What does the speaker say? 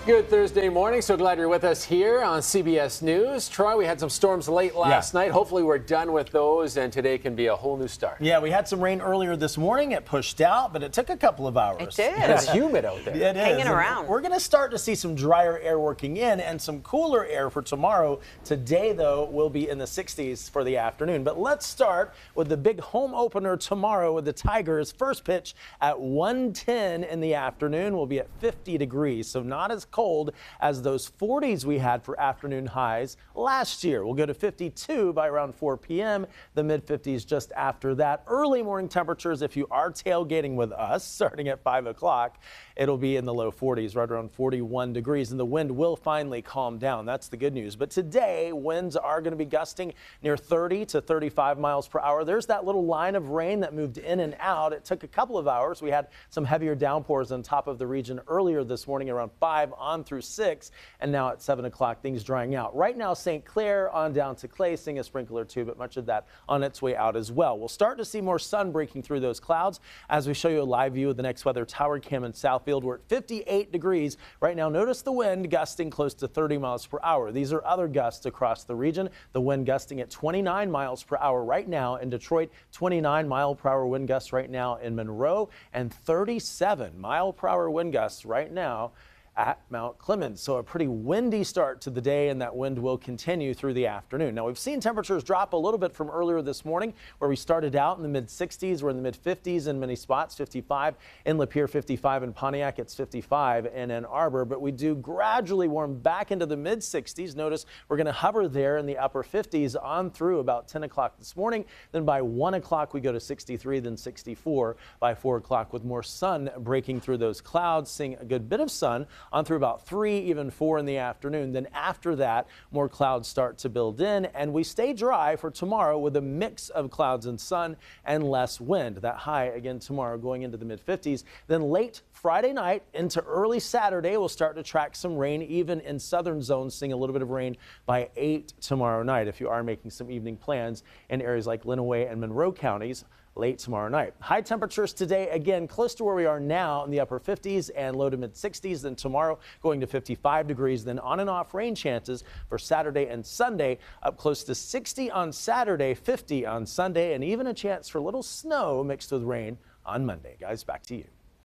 Good Thursday morning. So glad you're with us here on CBS News. Troy, we had some storms late last night. Hopefully we're done with those, and today can be a whole new start. Yeah, we had some rain earlier this morning. It pushed out, but it took a couple of hours. It did. It's humid out there. It is. Hanging around. We're going to start to see some drier air working in and some cooler air for tomorrow. Today, though, will be in the 60s for the afternoon. But let's start with the big home opener tomorrow with the Tigers. First pitch at 1:10 in the afternoon will be at 50 degrees, so not as cold as those 40s we had for afternoon highs last year. We'll go to 52 by around 4 p.m., the mid-50s just after that. Early morning temperatures, if you are tailgating with us, starting at 5 o'clock, it'll be in the low 40s, right around 41 degrees, and the wind will finally calm down. That's the good news. But today, winds are going to be gusting near 30 to 35 miles per hour. There's that little line of rain that moved in and out. It took a couple of hours. We had some heavier downpours on top of the region earlier this morning around 5 on through 6, and now at 7 o'clock, things drying out. Right now, St. Clair on down to Clay, seeing a sprinkle or two, but much of that on its way out as well. We'll start to see more sun breaking through those clouds as we show you a live view of the Next Weather Tower Cam in Southfield. We're at 58 degrees right now. Notice the wind gusting close to 30 miles per hour. These are other gusts across the region. The wind gusting at 29 miles per hour right now in Detroit, 29 mile per hour wind gusts right now in Monroe, and 37 mile per hour wind gusts right now at Mount Clemens. So a pretty windy start to the day, and that wind will continue through the afternoon. Now, we've seen temperatures drop a little bit from earlier this morning, where we started out in the mid-60s. We're in the mid-50s in many spots, 55 in Lapeer, 55 in Pontiac. It's 55 in Ann Arbor, but we do gradually warm back into the mid-60s. Notice we're going to hover there in the upper 50s on through about 10 o'clock this morning. Then by 1 o'clock, we go to 63, then 64 by 4 o'clock, with more sun breaking through those clouds, seeing a good bit of sun on through about 3, even 4 in the afternoon. Then after that, more clouds start to build in, and we stay dry for tomorrow with a mix of clouds and sun and less wind. That high again tomorrow going into the mid-50s. Then late Friday night into early Saturday, we'll start to track some rain, even in southern zones, seeing a little bit of rain by 8 tomorrow night if you are making some evening plans in areas like Lenawee and Monroe counties late tomorrow night. High temperatures today, again, close to where we are now in the upper 50s and low to mid 60s. Then tomorrow going to 55 degrees. Then on and off rain chances for Saturday and Sunday, up close to 60 on Saturday, 50 on Sunday, and even a chance for a little snow mixed with rain on Monday. Guys, back to you.